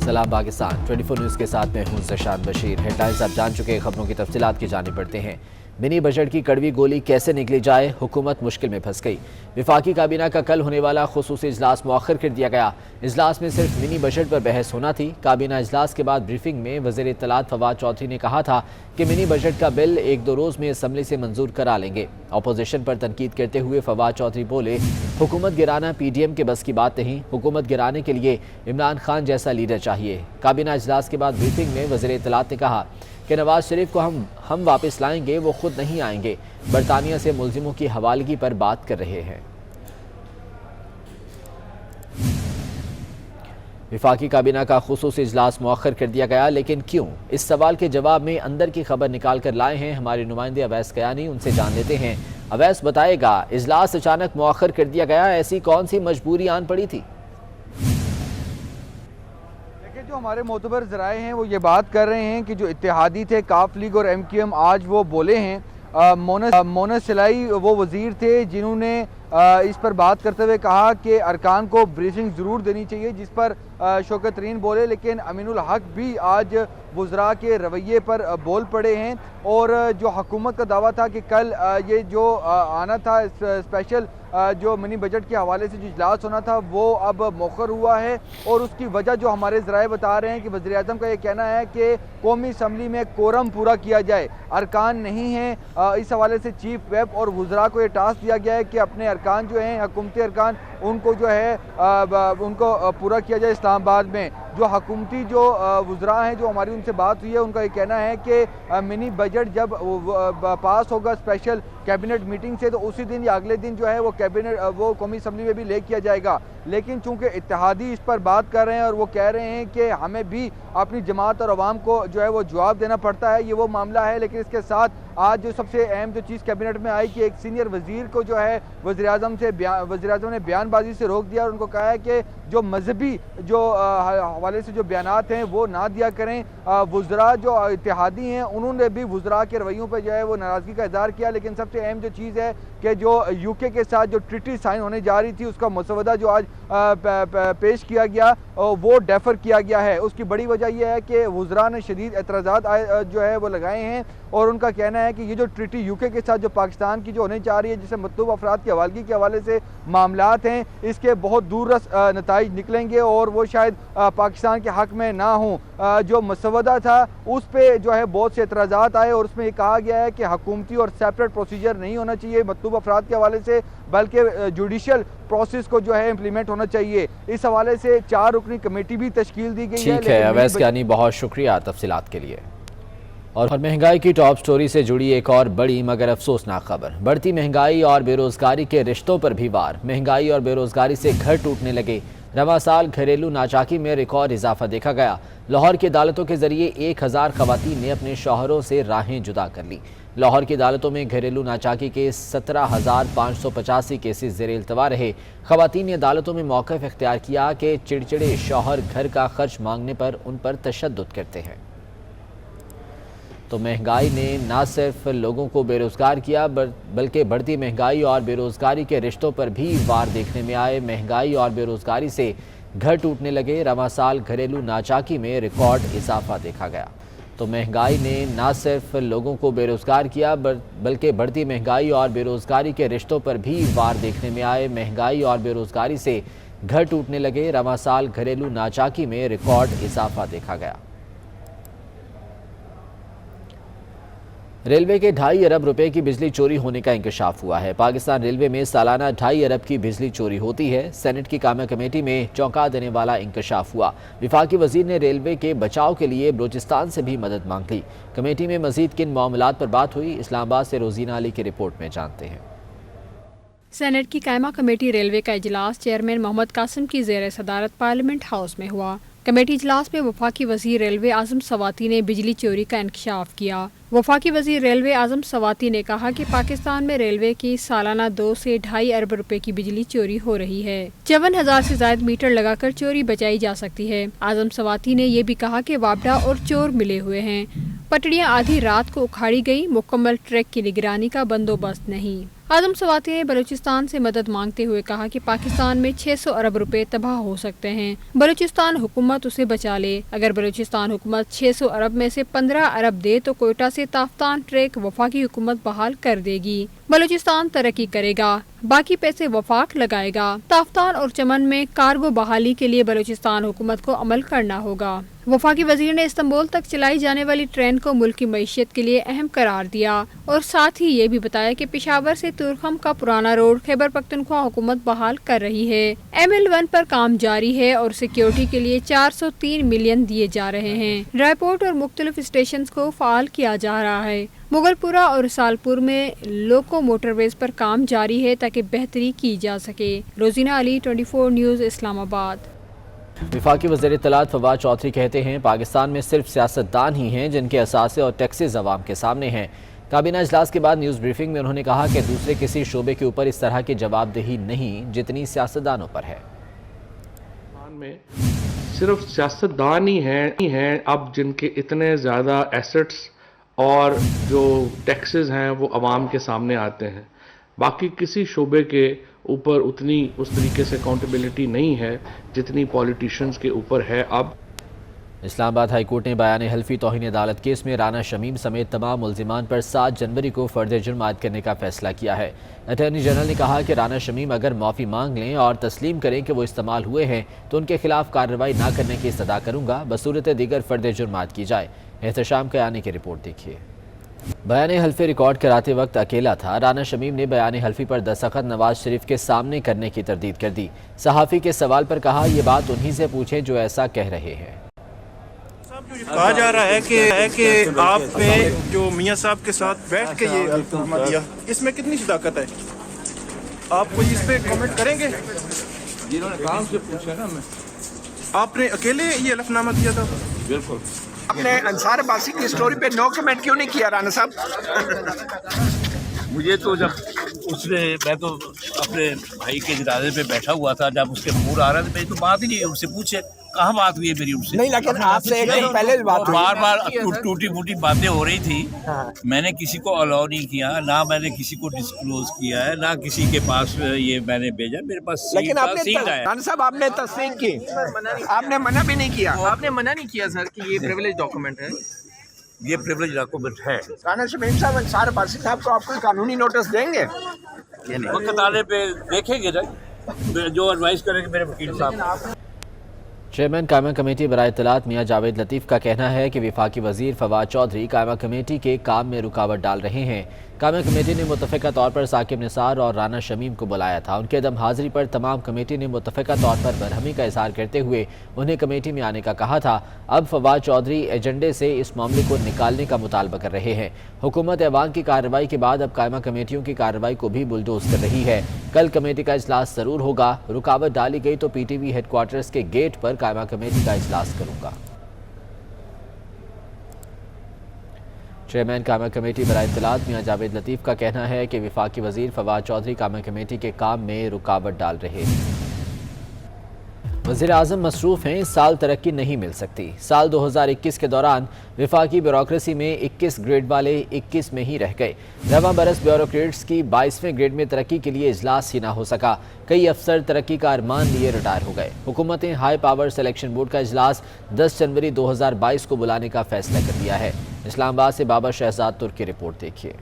सलाम पाकिस्तान 24 न्यूज़ के साथ मैं हूं ज़शान बशीर। हेडलाइंस आप जान चुके, खबरों की तफसीलात की जानिब बढ़ते हैं। मिनी बजट की कड़वी गोली कैसे निकली जाए, हुकूमत मुश्किल में फंस गई। विफाकी काबीना का कल होने वाला खुसूसी इजलास मुअख्खर कर दिया गया। इजलास में सिर्फ मिनी बजट पर बहस होना थी। काबीना इजलास के बाद ब्रीफिंग में वज़ीर इत्तलात फवाद चौधरी ने कहा था कि मिनी बजट का बिल 1-2 रोज़ में असम्बली से मंजूर करा लेंगे। अपोजिशन पर तनकीद करते हुए फवाद चौधरी बोले, हुकूमत गिराना PDM के बस की बात नहीं, हुकूमत गिराने के लिए इमरान खान जैसा लीडर चाहिए। काबीना इजलास के बाद ब्रीफिंग में वज़ीर इत्तलात ने कहा कि नवाज शरीफ को हम वापस लाएंगे, वो खुद नहीं आएंगे। बरतानिया से मुल्जिमों की हवालगी पर बात कर रहे हैं। विफाकी काबीना का खुसूसी इजलास मुअख्खर कर दिया गया, लेकिन क्यों? इस सवाल के जवाब में अंदर की खबर निकाल कर लाए हैं हमारे नुमाइंदे अवैस कयानी। उनसे जान लेते हैं। अवैस बताएगा, इजलास अचानक मुअख्खर कर दिया गया, ऐसी कौन सी मजबूरी आन पड़ी थी? जो हमारे मोतबर ज़राए हैं वो ये बात कर रहे हैं कि जो इत्तेहादी थे काफ लीग और MQM, आज वो बोले हैं। मोनस सिलाई वो वज़ीर थे जिन्होंने इस पर बात करते हुए कहा कि अरकान को ब्रीफिंग ज़रूर देनी चाहिए, जिस पर शौकत तरीन बोले। लेकिन अमीनुल हक भी आज वज़रा के रवैये पर बोल पड़े हैं। और जो हुकूमत का दावा था कि कल ये जो आना था स्पेशल जो मिनी बजट के हवाले से जो इजलास होना था वो अब मौखर हुआ है। और उसकी वजह जो हमारे ज़राए बता रहे हैं कि वज़ीर आज़म का ये कहना है कि कौमी असम्बली में कोरम पूरा किया जाए, अरकान नहीं हैं। इस हवाले से चीफ वेब और वज़रा को ये टास्क दिया गया है कि अपने अरकान जो हैं, हुकूमती अरकान, उनको जो है उनको पूरा किया जाए इस्लामाबाद में। जो हुकूमती जो वज़रा हैं, जो हमारी उनसे बात हुई है, उनका ये कहना है कि मिनी बजट जब पास होगा स्पेशल कैबिनेट मीटिंग से, तो उसी दिन या अगले दिन जो है वो कैबिनेट वो कौमी असम्बली में भी ले किया जाएगा। लेकिन चूंकि इत्तेहादी इस पर बात कर रहे हैं और वो कह रहे हैं कि हमें भी अपनी जमात और अवाम को जो है वो जवाब देना पड़ता है, ये वो मामला है। लेकिन इसके साथ आज जो सबसे अहम जो चीज़ कैबिनेट में आई कि एक सीनियर वज़ीर को जो है वज़ीर आज़म ने बयानबाजी से रोक दिया और उनको कहा है कि जो मजहबी जो हवाले से जो बयानात हैं वो ना दिया करें। वज़रा जो इत्तेहादी हैं उन्होंने भी वज़रा के रवैयों पर जो है वो नाराज़गी का इज़हार किया। लेकिन सबसे अहम जो चीज़ है कि जो UK के साथ जो ट्रीटी साइन होने जा रही थी, उसका मसवदा जो आज पेश किया गया वो डेफर किया गया है। उसकी बड़ी वजह यह है कि वज़रा ने शदीद एतराज़ात जो है वो लगाए हैं और उनका कहना है कि ये जो ट्रीटी UK के साथ जो पाकिस्तान की जो होने जा रही है, जिसे मतलूब अफराद की हवालगी के हवाले से मामलात हैं, इसके बहुत दूररस नताइज निकलेंगे और वो शायद पाकिस्तान के हक़ में ना हों। जो मसवदा था उस पर जो है बहुत से एतराज़ात आए और उसमें ये कहा गया है कि हुकूमती और सेपरेट प्रोसीजर नहीं होना चाहिए मतलूब अफराद के हवाले से, बल्कि जुडिशल प्रोसेस को जो है इम्प्लीमेंट होना चाहिए। इस हवाले से 4 रुकनी कमेटी भी तश्कील दी गई है। ठीक है अवैस कयानी, बहुत शुक्रिया तफसीलात के लिए। और महंगाई की टॉप स्टोरी से जुड़ी एक और बड़ी मगर अफसोसनाक खबर। बढ़ती महंगाई और बेरोजगारी के रिश्तों पर भी वार। महंगाई और बेरोजगारी से घर टूटने लगे। रवां साल घरेलू नाचाकी में रिकॉर्ड इजाफा देखा गया। लाहौर की अदालतों के जरिए 1000 खवातीन ने अपने शौहरों से राहें जुदा कर ली। लाहौर की अदालतों में घरेलू नाचाकी के 17,585 केसेस ज़ेर इल्तवा रहे। खवातीन ने अदालतों में मौक़िफ़ इख्तियार किया कि चिड़चिड़े शौहर घर का खर्च मांगने पर उन पर तशद्दुद करते हैं। तो महंगाई ने न सिर्फ लोगों को बेरोज़गार किया बल्कि बढ़ती महंगाई और बेरोज़गारी के रिश्तों पर भी वार देखने में आए। महंगाई और बेरोज़गारी से घर टूटने लगे। रवां साल घरेलू नाचाकी में रिकॉर्ड इजाफा देखा गया। तो महंगाई ने न सिर्फ लोगों को बेरोज़गार किया बल्कि बढ़ती महंगाई और बेरोज़गारी के रिश्तों पर भी वार देखने में आए। महंगाई और बेरोज़गारी से घर टूटने लगे। रवां साल घरेलू नाचाकी में रिकॉर्ड इजाफा देखा गया। रेलवे के 2.5 अरब रुपए की बिजली चोरी होने का इंकशाफ हुआ है। पाकिस्तान रेलवे में सालाना 2.5 अरब की बिजली चोरी होती है। सेनेट की कामा कमेटी में चौंका देने वाला इंकशाफ हुआ। विफाकी वजीर ने रेलवे के बचाव के लिए बलूचिस्तान से भी मदद मांग ली। कमेटी में मजीद किन मामलात पर बात हुई, इस्लामाबाद से रोजीना अली की रिपोर्ट में जानते हैं। सेनेट की कायमा कमेटी रेलवे का इजलास चेयरमैन मोहम्मद कासिम की ज़ेर सदारत पार्लियामेंट हाउस में हुआ। कमेटी इजलास में वफाकी वज़ीर रेलवे आज़म सवाती ने बिजली चोरी का इंकशाफ किया। वफाकी वज़ीर रेलवे आज़म सवाती ने कहा कि पाकिस्तान में रेलवे की सालाना 2 से 2.5 अरब रुपए की बिजली चोरी हो रही है। 54,000 से ज्यादा मीटर लगाकर चोरी बचाई जा सकती है। आज़म सवाती ने यह भी कहा कि वापडा और चोर मिले हुए हैं। पटड़ियाँ आधी रात को उखाड़ी गई, मुकम्मल ट्रैक की निगरानी का बंदोबस्त नहीं। आजम सवाती ने बलूचिस्तान से मदद मांगते हुए कहा कि पाकिस्तान में 600 अरब रुपए तबाह हो सकते हैं, बलूचिस्तान हुकूमत उसे बचा ले। अगर बलूचिस्तान हुकूमत 600 अरब में से 15 अरब दे तो कोयटा से ताफ्तान ट्रैक वफाकी हुकूमत बहाल कर देगी। बलूचिस्तान तरक्की करेगा, बाकी पैसे वफाक लगाएगा। ताफ्तान और चमन में कार्गो बहाली के लिए बलूचिस्तान हुकूमत को अमल करना होगा। वफाकी वजीर ने इस्तांबुल तक चलाई जाने वाली ट्रेन को मुल्क की मईशत के लिए अहम करार दिया और साथ ही ये भी बताया कि पेशावर से तुरखम का पुराना रोड खैबर पख्तूनख्वा हुकूमत बहाल कर रही है। ML1 पर काम जारी है और सिक्योरिटी के लिए 403 मिलियन दिए जा रहे हैं। ड्राईपोर्ट और मुख्तलिफ स्टेशन को फाल किया जा रहा है। मुगलपुरा और सालपुर में लोको मोटरवेज पर काम जारी है ताकि बेहतरी की जा सके। रोजीना अली, 24 न्यूज़, इस्लामाबाद। वफाकी वज़ीर इत्तलात फवाद चौधरी कहते हैं पाकिस्तान में सिर्फ सियासतदान ही हैं जिनके असासे और टैक्सेस अवाम के सामने हैं। काबीना इजलास के बाद न्यूज़ ब्रीफिंग में उन्होंने कहा कि दूसरे किसी शोबे के ऊपर इस तरह की जवाबदेही नहीं जितनी सियासतदानों पर है। में सिर्फ सियासतदान ही हैं अब जिनके इतने ज़्यादा एसेट्स और जो टैक्सेस हैं वो अवाम के सामने आते हैं। बाकी किसी शोबे के ऊपर उतनी उस तरीके से अकाउंटेबिलिटी नहीं है जितनी पॉलिटिशियंस के ऊपर है। अब इस्लामाबाद हाई कोर्ट ने बयान हल्फी तौहीन अदालत केस में राना शमीम समेत तमाम मुल्जिमान पर 7 जनवरी को फर्द जुर्म आयद करने का फैसला किया है। अटॉर्नी जनरल ने कहा कि राना शमीम अगर माफ़ी मांग लें और तस्लीम करें कि वो इस्तेमाल हुए हैं तो उनके खिलाफ कार्रवाई ना करने की इस्तदा करूँगा, बसूरत दीगर फर्द जुर्म आयद की जाए। एहतशाम कयानी की रिपोर्ट देखिए। बयान हल्फी रिकॉर्ड कराते वक्त अकेला था। राना शमीम ने बयान हल्फी पर दस्तखत नवाज शरीफ के सामने करने की तरदीद कर दी। सहाफ़ी के सवाल पर कहा ये बात उन्हीं से पूछें जो ऐसा कह रहे हैं। कहा जा रहा है कि आपने जो मियां साहब के साथ बैठ के ये हल्फनामा दिया, इसमें कितनी सदाकत है? आप कोई इस पे कमेंट करेंगे? जिन्होंने काम से पूछा ना, मैं आपने अकेले ये हल्फनामा दिया था? बिल्कुल। आपने अंसार बासी की स्टोरी पे नो कमेंट क्यों नहीं किया राना साहब? मुझे तो जब मैं तो अपने भाई के जनाजे पे बैठा हुआ था, जब उसके फोन आ रहा था मेरी तो बात ही नहीं उनसे पूछे कहाँ बात हुई है मेरी उनसे। नहीं, लेकिन आपसे एक दिन पहले बात हुई। बार बार टूटी फूटी बातें हो रही थी। मैंने किसी को अलाउ नहीं किया, ना मैंने किसी को डिस्क्लोज किया है, ना किसी के पास ये मैंने भेजा। मेरे पास लेकिन आपने राना साहब आपने तस्दीक की, आपने मना भी नहीं किया। आपने मना नहीं किया सर कि ये प्रिविलेज डॉक्यूमेंट है। ये प्रिविलेज डॉक्यूमेंट है। राना शमीम साहब अंसार बासी साहब को आप कोई कानूनी नोटिस देंगे? वक्त आने पे देखेंगे ना, जो एडवाइस करेंगे मेरे वकील साहब। चेयरमैन कायमा कमेटी बराए इत्तलात मियां जावेद लतीफ़ का कहना है कि वफाकी वज़ीर फवाद चौधरी कायमा कमेटी के काम में रुकावट डाल रहे हैं। कायमा कमेटी ने मुतफ़िका तौर पर साकिब निसार और राना शमीम को बुलाया था। उनके अदम हाज़िरी पर तमाम कमेटी ने मुतफ़िका तौर पर बरहमी का इज़हार करते हुए उन्हें कमेटी में आने का कहा था। अब फवाद चौधरी एजेंडे से इस मामले को निकालने का मुतालबा कर रहे हैं। हुकूमत ऐवान की कार्रवाई के बाद अब कायमा कमेटियों की कार्रवाई को भी बुलडोज कर रही है। कल कमेटी का इजलास ज़रूर होगा। रुकावट डाली गई तो PTV हेडक्वार्टर्स के गेट पर कायमा कमेटी का इजलास करूँगा। चेयरमैन कायमा कमेटी बराए इत्तलात मियां जावेद लतीफ़ का कहना है कि वफाकी वज़ीर फवाद चौधरी कायमा कमेटी के काम में रुकावट डाल रहे हैं। वज़ीर आज़म मसरूफ़ हैं, इस साल तरक्की नहीं मिल सकती। साल 2021 के दौरान वफाकी ब्यूरोक्रेसी में 21 ग्रेड वाले 21 में ही रह गए। रवां बरस ब्यूरोक्रेट्स की 22वें ग्रेड में तरक्की के लिए इजलास ही ना हो सका। कई अफसर तरक्की का अरमान लिए रिटायर हो गए। हुकूमत ने हाई पावर सिलेक्शन बोर्ड का इजलास 10 जनवरी 2022 को बुलाने का फैसला कर दिया है। इस्लामाबाद से बाबर शहजाद तुर्क की रिपोर्ट देखिए।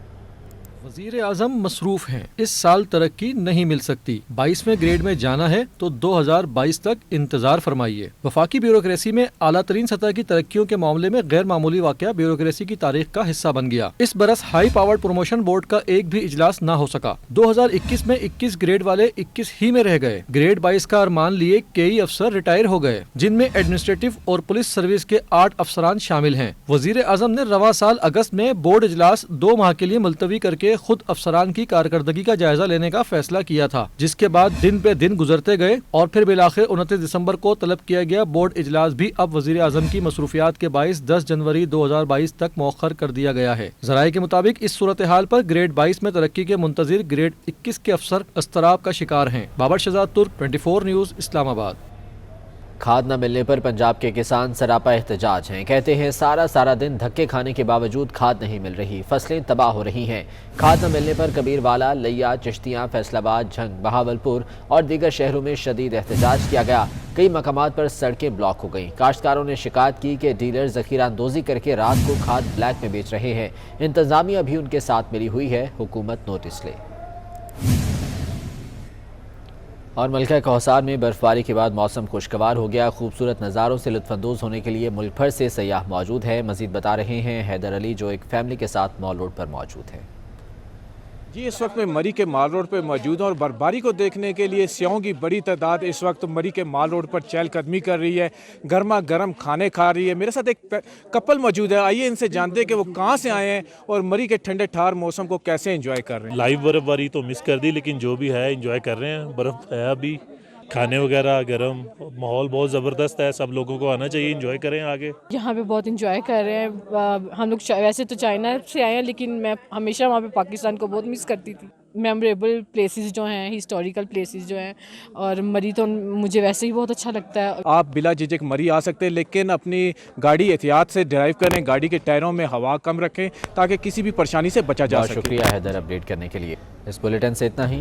वज़ीर आज़म मसरूफ़ हैं, इस साल तरक्की नहीं मिल सकती। 22वें ग्रेड में जाना है तो 2022 तक इंतजार फरमाइए। वफाकी ब्यूरोक्रेसी में आला तरीन सतह की तरक्कियों के मामले में गैर मामूली वाक़या ब्यूरोक्रेसी की तारीख का हिस्सा बन गया। इस बरस हाई पावर्ड प्रमोशन बोर्ड का एक भी इजलास न हो सका। 2021 में 21 ग्रेड वाले 21 ही में रह गए। ग्रेड 22 का अरमान लिए कई अफसर रिटायर हो गए, जिनमें एडमिनिस्ट्रेटिव और पुलिस सर्विस के 8 अफसरान शामिल हैं। वज़ीर आज़म ने रवां साल अगस्त में बोर्ड इजलास 2 माह के लिए मुलतवी करके खुद अफसरान की कारकर्दगी का जायजा लेने का फैसला किया था, जिसके बाद दिन पे दिन गुजरते गए और फिर बिलाखिर 29 दिसंबर को तलब किया गया बोर्ड इजलास भी अब वज़ीर आज़म की मसरूफियात के बाइस 10 जनवरी 2022 तक मौखर कर दिया गया है। ज़राए के मुताबिक इस सूरत हाल पर ग्रेड 22 में तरक्की के मुंतजिर ग्रेड 21 के अफसर अस्तराब का शिकार हैं। बाबर शहजाद तुर्क, 24 न्यूज़, इस्लामाबाद। खाद न मिलने पर पंजाब के किसान सरापा एहतजाज हैं। कहते हैं सारा दिन धक्के खाने के बावजूद खाद नहीं मिल रही, फसलें तबाह हो रही हैं। खाद न मिलने पर कबीरवाला, लिया, चिश्तियाँ, फैसलाबाद, झंग, बहावलपुर और दीगर शहरों में शदीद एहतजाज किया गया। कई मकामात पर सड़कें ब्लॉक हो गईं। काश्तकारों ने शिकायत की कि डीलर ज़ख़ीरा अंदोज़ी करके रात को खाद ब्लैक में बेच रहे हैं। इंतज़ामिया भी उनके साथ मिली हुई है, हुकूमत नोटिस ले। और मलका कौसार में बर्फबारी के बाद मौसम खुशगवार हो गया। खूबसूरत नज़ारों से लुत्फ़अंदोज़ होने के लिए मुल्क भर से सयाह मौजूद है। मज़ीद बता रहे हैं हैदर अली, जो एक फैमिली के साथ मॉल रोड पर मौजूद है। जी, इस वक्त मैं मरी के माल रोड पर मौजूद हूँ और बर्फबारी को देखने के लिए सियाहों की बड़ी तादाद इस वक्त मरी के माल रोड पर चहलकदमी कर रही है, गर्मा गर्म खाने खा रही है। मेरे साथ एक कपल मौजूद है, आइए इनसे जानते हैं कि वो कहाँ से आए हैं और मरी के ठंडे ठार मौसम को कैसे एंजॉय कर रहे हैं। लाइव बर्फबारी तो मिस कर दी, लेकिन जो भी है एंजॉय कर रहे हैं। बर्फ़ है अभी, खाने वगैरह गर्म, माहौल बहुत ज़बरदस्त है। सब लोगों को आना चाहिए, एंजॉय करें आगे। यहाँ पे बहुत एंजॉय कर रहे हैं। हम लोग वैसे तो चाइना से आए हैं, लेकिन मैं हमेशा वहाँ पे पाकिस्तान को बहुत मिस करती थी। मेमोरेबल प्लेसेस जो हैं, हिस्टोरिकल प्लेसेस जो हैं, और मरी तो मुझे वैसे ही बहुत अच्छा लगता है। आप बिला झिझक मरी आ सकते हैं, लेकिन अपनी गाड़ी एहतियात से ड्राइव करें, गाड़ी के टायरों में हवा कम रखें ताकि किसी भी परेशानी से बचा जा सके। शुक्रिया हैदर अपडेट करने के लिए। इस बुलेटिन से इतना ही।